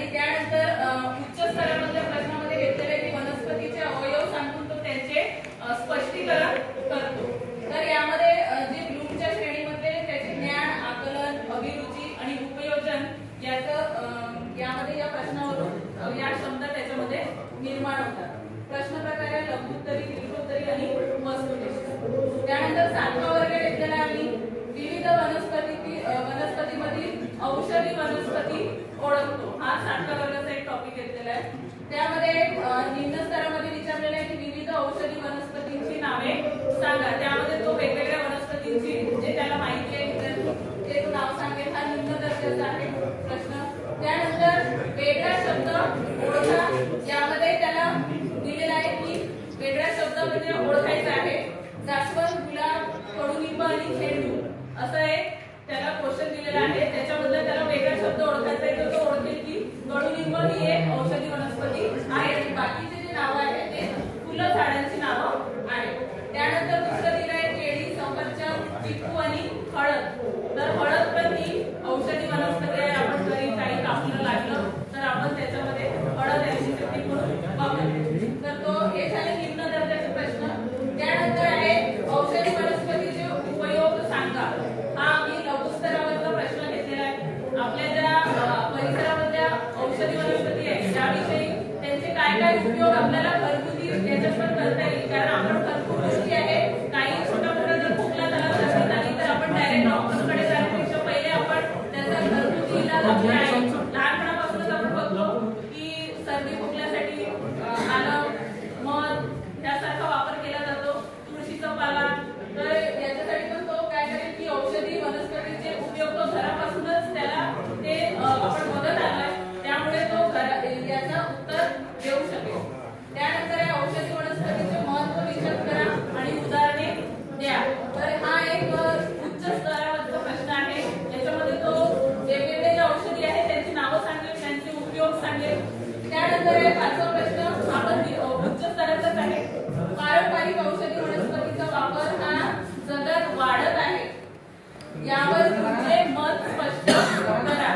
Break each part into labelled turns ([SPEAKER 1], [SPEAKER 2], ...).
[SPEAKER 1] आणि त्यानंतर उच्च स्तरामधल्या प्रश्नामध्ये घेतलेले की वनस्पतीचे अवयव सांगून तो त्यांचे स्पष्टीकरण करतो। तर यामध्ये जे ब्लूमच्या श्रेणीमध्ये त्याचे ज्ञान, आकलन, अभिरुची आणि उपयोजन यामध्ये या प्रश्नावरून या क्षमता त्याच्यामध्ये निर्माण होतात। प्रश्न प्रकार आहे लघुत्तरी, दीर्घोत्तरी आणि वस्तुनिष्ठ। त्यानंतर 7वा वर्ग घेतलेला आम्ही विविध वनस्पतीमधील औषधी वनस्पती ओळखतो। हा 7व्या वर्गाचा एक टॉपिक घेतलेला आहे। त्यामध्ये निम्न स्तरामध्ये विचारलेलं आहे की विविध औषधी वनस्पतींची नावे सांगा। त्यामध्ये तो वेगवेगळ्या वनस्पतींची जे त्याला माहिती आहे ते तो नाव सांगेल। हा निम्न दर्जाचा आहे प्रश्न। त्यानंतर वेगळा शब्द ओळखा। यामध्ये त्याला दिलेला आहे की वेगळ्या शब्दामध्ये ओळखायचा आहे। जास्वंद, गुलाब, कडुलिंब आणि झेंडू असं एक त्याला क्वेश्चन दिलेला आहे। त्याच्याबद्दल त्याला वेगळा शब्द ओळखायचा आहे। तो ओळखेल की कडुलिंब ही एक औषधी वनस्पती आहे आणि बाकीचे जे नाव आहे ते फुलं झाडांची नावं आहेत। त्यानंतर दुसरं दिलं आहे केळी, सफरचंद, चिकू आणि हळद। तर हळद पण ही औषधी वनस्पती आहे। आपण जरी काही कापलं लागलं तर आपण त्याच्यामध्ये हळद याची चटणी म्हणून वापरतो। तर तो हे झाले निम्न दर्जाचे प्रश्न। त्यानंतर आहे औषधी वनस्पतीचे उपयोग सांगा। हा आम्ही लघु स्तरावरचा प्रश्न घेतलेला आहे। आपल्या ज्या परिसरामधल्या औषधी वनस्पती आहेत त्याविषयी त्यांचे काय काय उपयोग आपल्याला घरगुती याच्यात पण करता येईल। कारण आपण भरपूर गोष्टी आहे, काही छोटा मोठा जर खोकला झाला सर्दी झाली तर आपण डायरेक्ट डॉक्टरकडे जाण्यापेक्षा पहिले आपण त्याचा घरगुती इलाज आपला आहे। लहानपणापासूनच आपण बघतो की सर्दी खोकल्यासाठी आलं, मध त्यासारखा वापर केला जातो, तुळशीचा पाला। तर याच्यासाठी पण तो काय करेल की औषधी वनस्पतीचे उपयोग तो घरापासूनच त्याला ते आपण बघत आलाय, त्यामुळे तो याचं उत्तर देऊ शकेल। त्यानंतर या औषधी वनस्पतीचे महत्त्व विचार करा आणि उदाहरणे द्या। तर हा एक उच्च स्तरावरचा प्रश्न आहे। याच्यामध्ये तो वेगवेगळे जे औषधी आहेत त्यांची नावं सांगेल, त्यांचे उपयोग सांगेल। त्यानंतर हे 5वा प्रश्न आपण उच्च स्तराचाच आहे। पारंपरिक औषधी वनस्पतीचा वापर हा जगात वाढत आहे, यावर तुमचे मत स्पष्ट करा।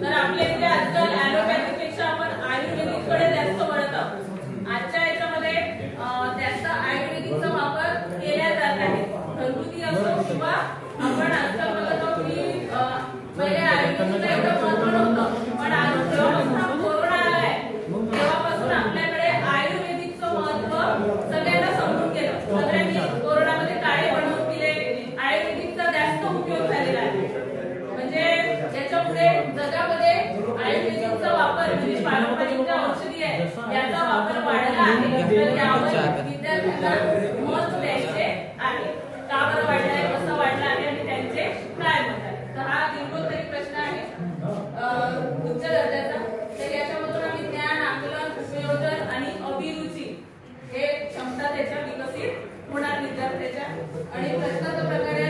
[SPEAKER 1] तर आपल्या इथे आजकाल ॲलोपॅथीपेक्षा आपण आयुर्वेदिककडे जास्त वळत आहोत। आजच्या याच्यामध्ये जास्त आयुर्वेदिकचा वापर केला जात आहे, घरगुती असो किंवा आपण आजकाल बघत आहोत की पहिले आयुर्वेदिकला एवढं महत्त्व नव्हतं, पण आज जेव्हापासून कोरोना आलाय तेव्हापासून आपल्याकडे आयुर्वेदिकचं महत्त्व सगळ्यांना समजून गेलं। सगळ्यांनी कोरोनामध्ये काळे बनवून दिले, आयुर्वेदिकचा जास्त उपयोग झालेला आहे। म्हणजे याच्यामुळे जगामध्ये आयुर्वेदिकचा वापर म्हणजे पारंपरिक ज्या औषधी आहे याचा वापर वाढला आहे। तर यावर विद्यार्थ्यांना महत्त्व द्यायचे आहे। का बरं वाढला आहे, कसं वाढला आहे आणि त्यांचे काय मत आहे। तर हा दीर्घोत्तरी प्रश्न आहे उच्च दर्जाचा। तर याच्यामधून आम्ही ज्ञान, आकलन, उपयोजन आणि अभिरुची हे क्षमता त्याच्या विकसित होणार विद्यार्थ्याच्या। आणि प्रश्नाचा प्रकार आहे